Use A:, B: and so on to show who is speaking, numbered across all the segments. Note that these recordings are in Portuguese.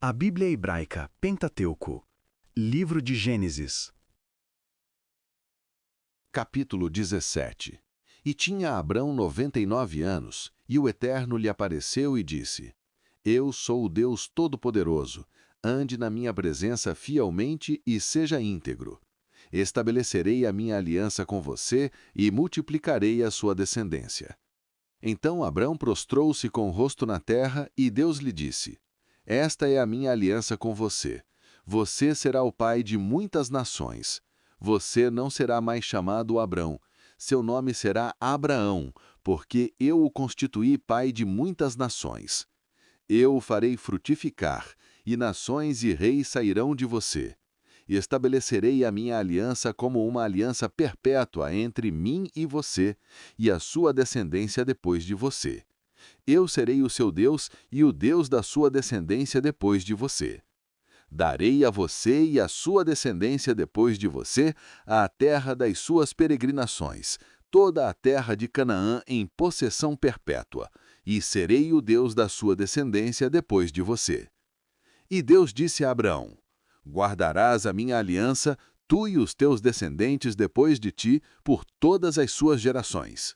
A: A Bíblia Hebraica, Pentateuco, Livro de Gênesis.
B: Capítulo 17. E tinha Abrão 99 anos, e o Eterno lhe apareceu e disse: Eu sou o Deus Todo-Poderoso, ande na minha presença fielmente e seja íntegro. Estabelecerei a minha aliança com você e multiplicarei a sua descendência. Então Abrão prostrou-se com o rosto na terra, e Deus lhe disse: Esta é a minha aliança com você. Você será o pai de muitas nações. Você não será mais chamado Abrão. Seu nome será Abraão, porque eu o constituí pai de muitas nações. Eu o farei frutificar, e nações e reis sairão de você. Estabelecerei a minha aliança como uma aliança perpétua entre mim e você, e a sua descendência depois de você. Eu serei o seu Deus e o Deus da sua descendência depois de você. Darei a você e a sua descendência depois de você a terra das suas peregrinações, toda a terra de Canaã em possessão perpétua, e serei o Deus da sua descendência depois de você. E Deus disse a Abraão: Guardarás a minha aliança, tu e os teus descendentes depois de ti, por todas as suas gerações.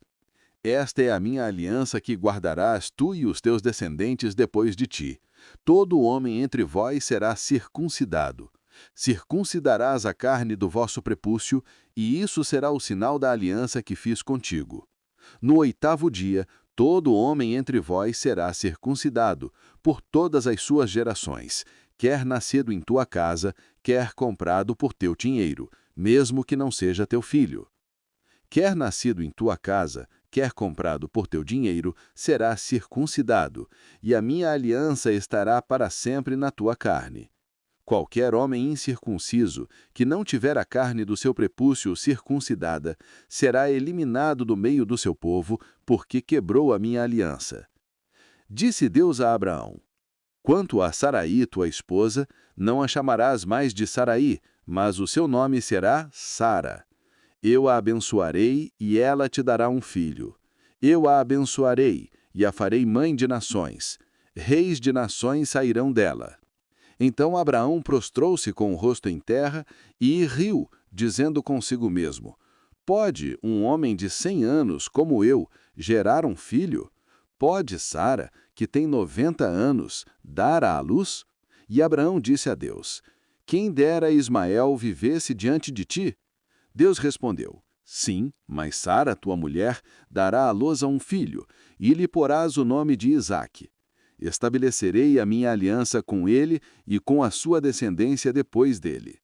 B: Esta é a minha aliança que guardarás tu e os teus descendentes depois de ti. Todo homem entre vós será circuncidado. Circuncidarás a carne do vosso prepúcio, e isso será o sinal da aliança que fiz contigo. No 8º dia, todo homem entre vós será circuncidado, por todas as suas gerações, quer nascido em tua casa, quer comprado por teu dinheiro, mesmo que não seja teu filho. Quer nascido em tua casa, quer comprado por teu dinheiro, será circuncidado, e a minha aliança estará para sempre na tua carne. Qualquer homem incircunciso, que não tiver a carne do seu prepúcio circuncidada, será eliminado do meio do seu povo, porque quebrou a minha aliança. Disse Deus a Abraão: Quanto a Saraí, tua esposa, não a chamarás mais de Saraí, mas o seu nome será Sara. Eu a abençoarei, e ela te dará um filho. Eu a abençoarei, e a farei mãe de nações. Reis de nações sairão dela. Então Abraão prostrou-se com o rosto em terra e riu, dizendo consigo mesmo: Pode um homem de 100 anos, como eu, gerar um filho? Pode Sara, que tem 90 anos, dar à luz? E Abraão disse a Deus: Quem dera Ismael vivesse diante de ti? Deus respondeu: Sim, mas Sara, tua mulher, dará à luz a um filho, e lhe porás o nome de Isaque. Estabelecerei a minha aliança com ele e com a sua descendência depois dele.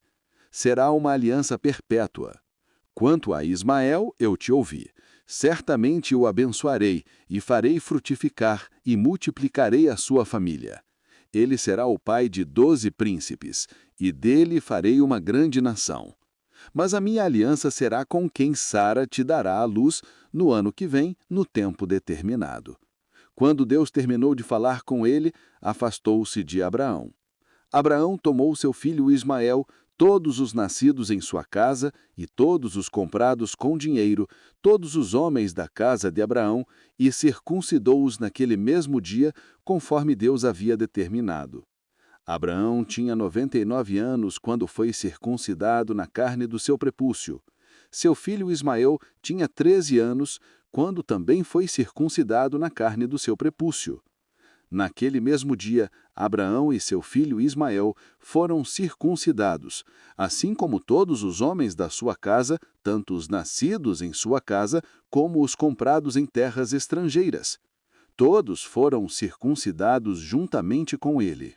B: Será uma aliança perpétua. Quanto a Ismael, eu te ouvi. Certamente o abençoarei, e farei frutificar, e multiplicarei a sua família. Ele será o pai de 12 príncipes, e dele farei uma grande nação. Mas a minha aliança será com quem Sara te dará à luz no ano que vem, no tempo determinado. Quando Deus terminou de falar com ele, afastou-se de Abraão. Abraão tomou seu filho Ismael, todos os nascidos em sua casa e todos os comprados com dinheiro, todos os homens da casa de Abraão, e circuncidou-os naquele mesmo dia, conforme Deus havia determinado. Abraão tinha 99 anos quando foi circuncidado na carne do seu prepúcio. Seu filho Ismael tinha 13 anos quando também foi circuncidado na carne do seu prepúcio. Naquele mesmo dia, Abraão e seu filho Ismael foram circuncidados, assim como todos os homens da sua casa, tanto os nascidos em sua casa como os comprados em terras estrangeiras. Todos foram circuncidados juntamente com ele.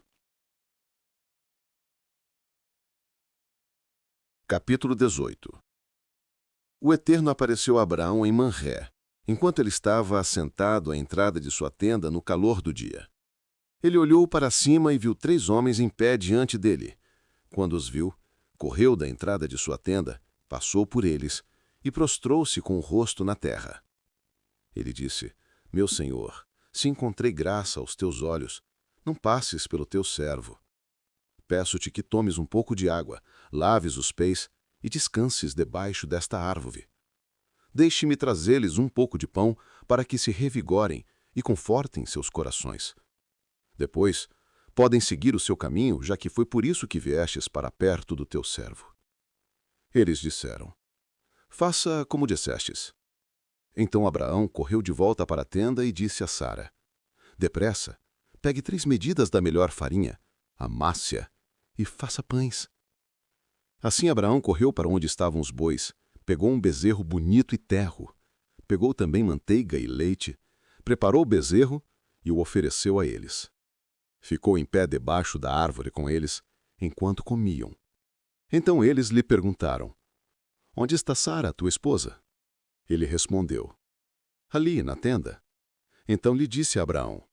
C: Capítulo 18. O Eterno apareceu a Abraão em Manré, enquanto ele estava assentado à entrada de sua tenda no calor do dia. Ele olhou para cima e viu 3 homens em pé diante dele. Quando os viu, correu da entrada de sua tenda, passou por eles e prostrou-se com o rosto na terra. Ele disse: Meu senhor, se encontrei graça aos teus olhos, não passes pelo teu servo. Peço-te que tomes um pouco de água, laves os pés e descanses debaixo desta árvore. Deixe-me trazer-lhes um pouco de pão para que se revigorem e confortem seus corações. Depois, podem seguir o seu caminho, já que foi por isso que viestes para perto do teu servo. Eles disseram: Faça como dissestes. Então Abraão correu de volta para a tenda e disse a Sara: Depressa, pegue 3 medidas da melhor farinha, amasse-a e faça pães. Assim Abraão correu para onde estavam os bois, pegou um bezerro bonito e tenro, pegou também manteiga e leite, preparou o bezerro e o ofereceu a eles. Ficou em pé debaixo da árvore com eles, enquanto comiam. Então eles lhe perguntaram: Onde está Sara, tua esposa? Ele respondeu: Ali, na tenda. Então lhe disse Abraão: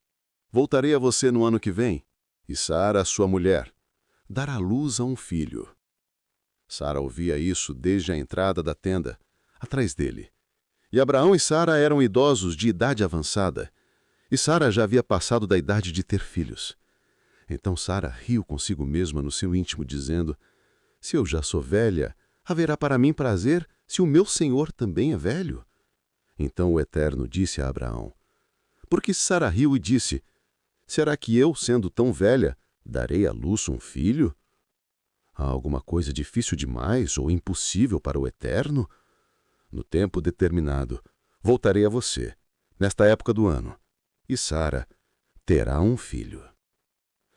C: Voltarei a você no ano que vem, e Sara, sua mulher, dará luz a um filho. Sara ouvia isso desde a entrada da tenda, atrás dele. E Abraão e Sara eram idosos de idade avançada, e Sara já havia passado da idade de ter filhos. Então Sara riu consigo mesma no seu íntimo, dizendo: Se eu já sou velha, haverá para mim prazer se o meu senhor também é velho? Então o Eterno disse a Abraão: Porque Sara riu e disse: Será que eu, sendo tão velha, darei à luz um filho? Há alguma coisa difícil demais ou impossível para o Eterno? No tempo determinado, voltarei a você, nesta época do ano, e Sara terá um filho.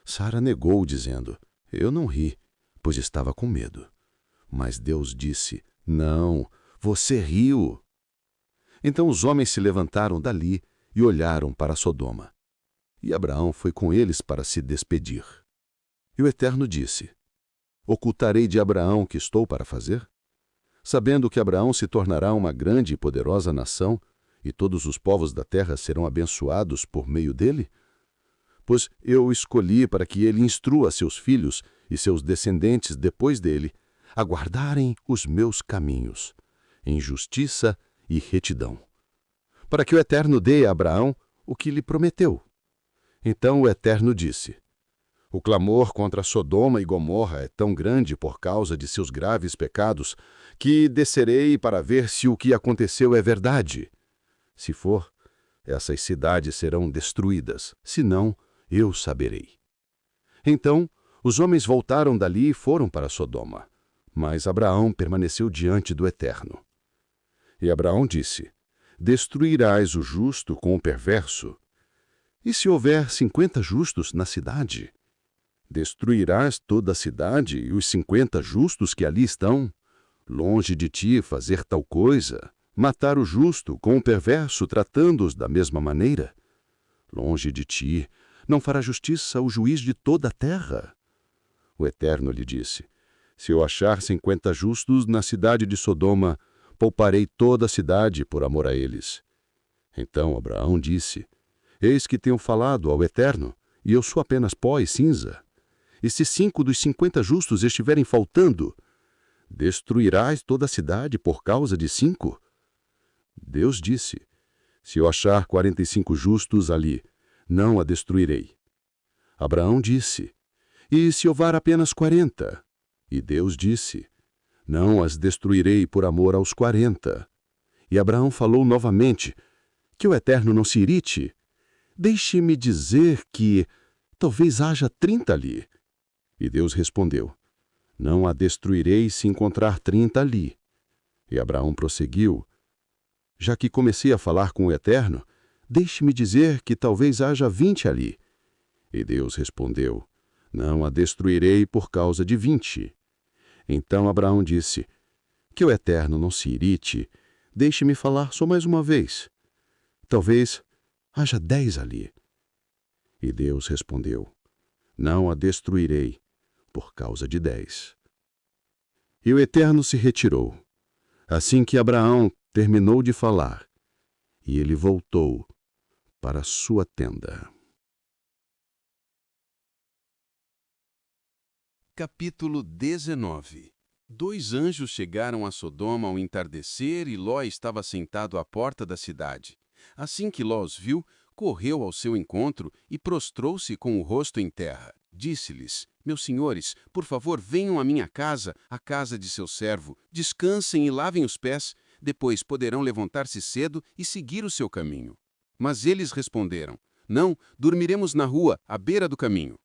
C: Sara negou, dizendo: Eu não ri, pois estava com medo. Mas Deus disse: Não, você riu. Então os homens se levantaram dali e olharam para Sodoma. E Abraão foi com eles para se despedir. E o Eterno disse: Ocultarei de Abraão o que estou para fazer? Sabendo que Abraão se tornará uma grande e poderosa nação, e todos os povos da terra serão abençoados por meio dele? Pois eu o escolhi para que ele instrua seus filhos e seus descendentes depois dele a guardarem os meus caminhos, em justiça e retidão, para que o Eterno dê a Abraão o que lhe prometeu. Então o Eterno disse: O clamor contra Sodoma e Gomorra é tão grande por causa de seus graves pecados, que descerei para ver se o que aconteceu é verdade. Se for, essas cidades serão destruídas, se não, eu saberei. Então os homens voltaram dali e foram para Sodoma, mas Abraão permaneceu diante do Eterno. E Abraão disse: Destruirás o justo com o perverso? E se houver 50 justos na cidade? Destruirás toda a cidade e os 50 justos que ali estão? Longe de ti fazer tal coisa, matar o justo com o perverso, tratando-os da mesma maneira? Longe de ti, não fará justiça o juiz de toda a terra? O Eterno lhe disse: Se eu achar 50 justos na cidade de Sodoma, pouparei toda a cidade por amor a eles. Então Abraão disse: Eis que tenho falado ao Eterno, e eu sou apenas pó e cinza. E se 5 dos 50 justos estiverem faltando, destruirás toda a cidade por causa de 5? Deus disse: Se eu achar 45 justos ali, não a destruirei. Abraão disse: E se houver apenas 40? E Deus disse: Não as destruirei por amor aos 40. E Abraão falou novamente: Que o Eterno não se irrite. Deixe-me dizer que talvez haja 30 ali. E Deus respondeu: Não a destruirei se encontrar 30 ali. E Abraão prosseguiu: Já que comecei a falar com o Eterno, deixe-me dizer que talvez haja 20 ali. E Deus respondeu: Não a destruirei por causa de 20. Então Abraão disse: Que o Eterno não se irrite, deixe-me falar só mais uma vez. Talvez haja 10 ali. E Deus respondeu: Não a destruirei por causa de 10. E o Eterno se retirou, assim que Abraão terminou de falar, e ele voltou para sua tenda.
D: Capítulo 19. 2 anjos chegaram a Sodoma ao entardecer e Ló estava sentado à porta da cidade. Assim que Ló os viu, correu ao seu encontro e prostrou-se com o rosto em terra. Disse-lhes: Meus senhores, por favor, venham à minha casa, à casa de seu servo, descansem e lavem os pés, depois poderão levantar-se cedo e seguir o seu caminho. Mas eles responderam: Não, dormiremos na rua, à beira do caminho.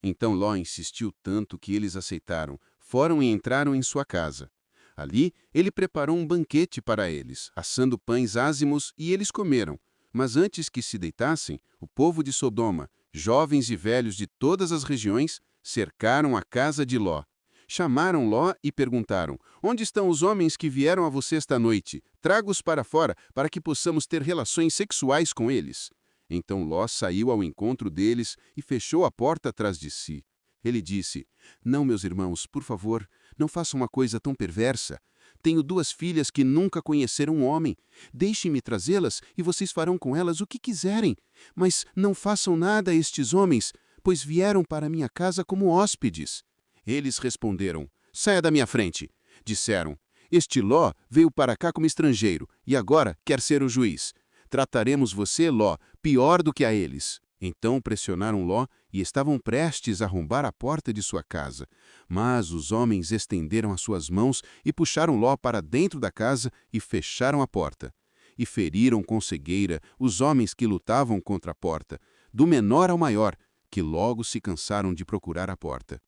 D: Então Ló insistiu tanto que eles aceitaram, foram e entraram em sua casa. Ali, ele preparou um banquete para eles, assando pães ázimos, e eles comeram. Mas antes que se deitassem, o povo de Sodoma, jovens e velhos de todas as regiões, cercaram a casa de Ló. Chamaram Ló e perguntaram: "Onde estão os homens que vieram a você esta noite? Traga-os para fora, para que possamos ter relações sexuais com eles." Então Ló saiu ao encontro deles e fechou a porta atrás de si. Ele disse: "Não, meus irmãos, por favor, não façam uma coisa tão perversa. Tenho 2 filhas que nunca conheceram um homem. Deixem-me trazê-las e vocês farão com elas o que quiserem. Mas não façam nada a estes homens, pois vieram para minha casa como hóspedes." Eles responderam: "Saia da minha frente." Disseram: "Este Ló veio para cá como estrangeiro e agora quer ser o juiz. Trataremos você, Ló, pior do que a eles." Então pressionaram Ló e estavam prestes a arrombar a porta de sua casa. Mas os homens estenderam as suas mãos e puxaram Ló para dentro da casa e fecharam a porta. E feriram com cegueira os homens que lutavam contra a porta, do menor ao maior, que logo se cansaram de procurar a porta.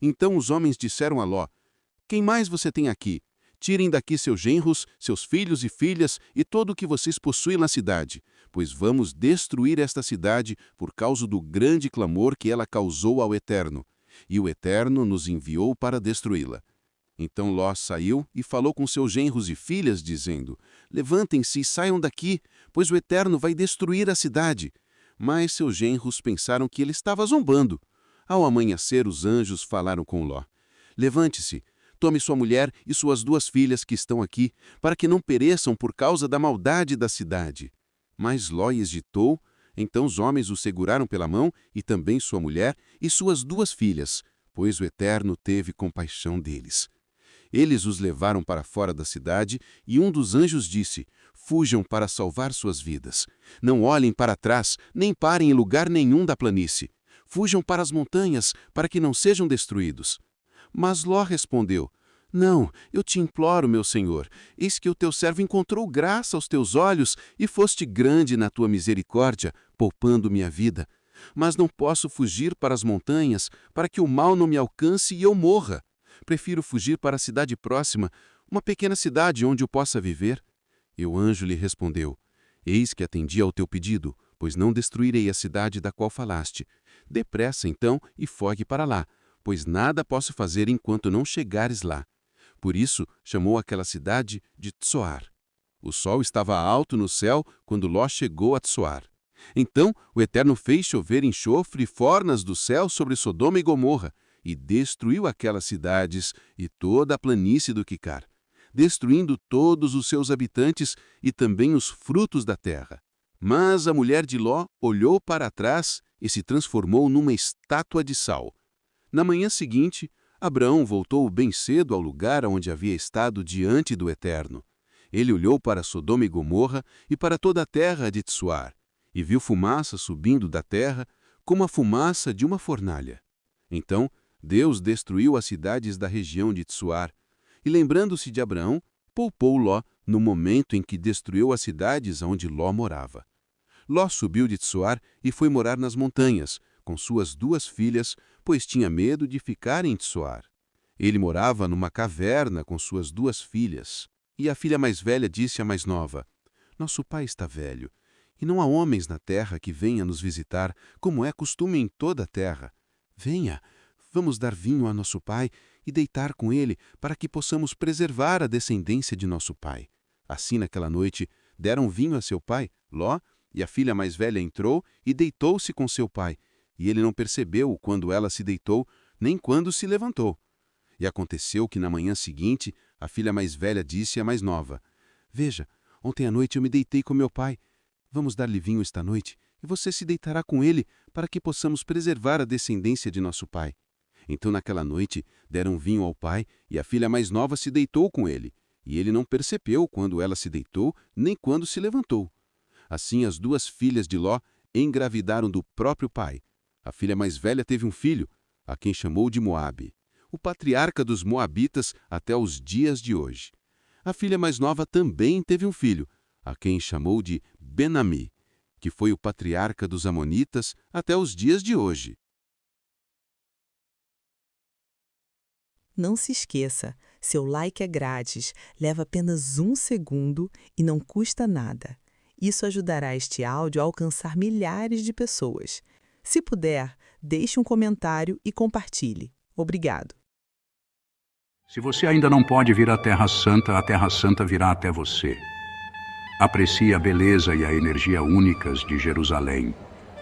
D: Então os homens disseram a Ló: "Quem mais você tem aqui? Tirem daqui seus genros, seus filhos e filhas e todo o que vocês possuem na cidade, pois vamos destruir esta cidade por causa do grande clamor que ela causou ao Eterno. E o Eterno nos enviou para destruí-la." Então Ló saiu e falou com seus genros e filhas, dizendo: "Levantem-se e saiam daqui, pois o Eterno vai destruir a cidade." Mas seus genros pensaram que ele estava zombando. Ao amanhecer, os anjos falaram com Ló: "Levante-se, tome sua mulher e suas 2 filhas que estão aqui, para que não pereçam por causa da maldade da cidade." Mas Ló hesitou. Então os homens o seguraram pela mão, e também sua mulher e suas 2 filhas, pois o Eterno teve compaixão deles. Eles os levaram para fora da cidade, e um dos anjos disse: "Fujam para salvar suas vidas. Não olhem para trás, nem parem em lugar nenhum da planície. Fujam para as montanhas, para que não sejam destruídos." Mas Ló respondeu: "Não, eu te imploro, meu senhor, eis que o teu servo encontrou graça aos teus olhos e foste grande na tua misericórdia, poupando minha vida. Mas não posso fugir para as montanhas, para que o mal não me alcance e eu morra. Prefiro fugir para a cidade próxima, uma pequena cidade onde eu possa viver." E o anjo lhe respondeu: "Eis que atendi ao teu pedido, pois não destruirei a cidade da qual falaste. Depressa, então, e fogue para lá, pois nada posso fazer enquanto não chegares lá." Por isso chamou aquela cidade de Tsoar. O sol estava alto no céu quando Ló chegou a Tsoar. Então o Eterno fez chover enxofre e fornas do céu sobre Sodoma e Gomorra, e destruiu aquelas cidades e toda a planície do Quicar, destruindo todos os seus habitantes e também os frutos da terra. Mas a mulher de Ló olhou para trás e se transformou numa estátua de sal. Na manhã seguinte, Abraão voltou bem cedo ao lugar onde havia estado diante do Eterno. Ele olhou para Sodoma e Gomorra e para toda a terra de Tsoar, e viu fumaça subindo da terra como a fumaça de uma fornalha. Então Deus destruiu as cidades da região de Tsoar, e lembrando-se de Abraão, poupou Ló no momento em que destruiu as cidades onde Ló morava. Ló subiu de Tsoar e foi morar nas montanhas, com suas 2 filhas, pois tinha medo de ficar em Tsoar. Ele morava numa caverna com suas 2 filhas. E a filha mais velha disse à mais nova: "Nosso pai está velho, e não há homens na terra que venham nos visitar, como é costume em toda a terra. Venha, vamos dar vinho a nosso pai e deitar com ele, para que possamos preservar a descendência de nosso pai." Assim, naquela noite, deram vinho a seu pai, Ló, e a filha mais velha entrou e deitou-se com seu pai, e ele não percebeu quando ela se deitou, nem quando se levantou. E aconteceu que na manhã seguinte, a filha mais velha disse à mais nova: "Veja, ontem à noite eu me deitei com meu pai. Vamos dar-lhe vinho esta noite, e você se deitará com ele, para que possamos preservar a descendência de nosso pai." Então naquela noite deram vinho ao pai, e a filha mais nova se deitou com ele, e ele não percebeu quando ela se deitou, nem quando se levantou. Assim as 2 filhas de Ló engravidaram do próprio pai. A filha mais velha teve um filho, a quem chamou de Moabe, o patriarca dos Moabitas até os dias de hoje. A filha mais nova também teve um filho, a quem chamou de Ben-Ami, que foi o patriarca dos Amonitas até os dias de hoje.
E: Não se esqueça, seu like é grátis, leva apenas 1 segundo e não custa nada. Isso ajudará este áudio a alcançar milhares de pessoas. Se puder, deixe um comentário e compartilhe. Obrigado.
F: Se você ainda não pode vir à Terra Santa virá até você. Aprecie a beleza e a energia únicas de Jerusalém,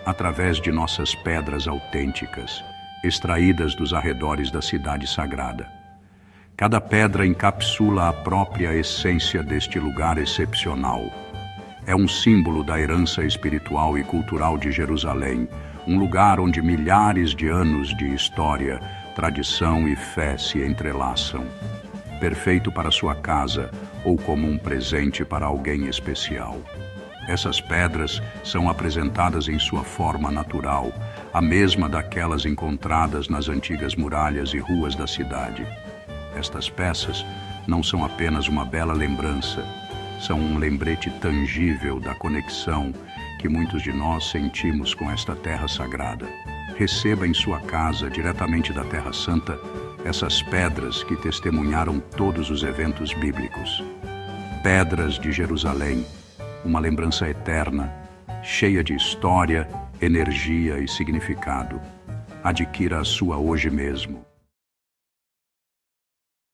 F: através de nossas pedras autênticas, extraídas dos arredores da cidade sagrada. Cada pedra encapsula a própria essência deste lugar excepcional. É um símbolo da herança espiritual e cultural de Jerusalém, um lugar onde milhares de anos de história, tradição e fé se entrelaçam. Perfeito para sua casa ou como um presente para alguém especial. Essas pedras são apresentadas em sua forma natural, a mesma daquelas encontradas nas antigas muralhas e ruas da cidade. Estas peças não são apenas uma bela lembrança, são um lembrete tangível da conexão que muitos de nós sentimos com esta terra sagrada. Receba em sua casa, diretamente da Terra Santa, essas pedras que testemunharam todos os eventos bíblicos. Pedras de Jerusalém, uma lembrança eterna, cheia de história, energia e significado. Adquira a sua hoje mesmo.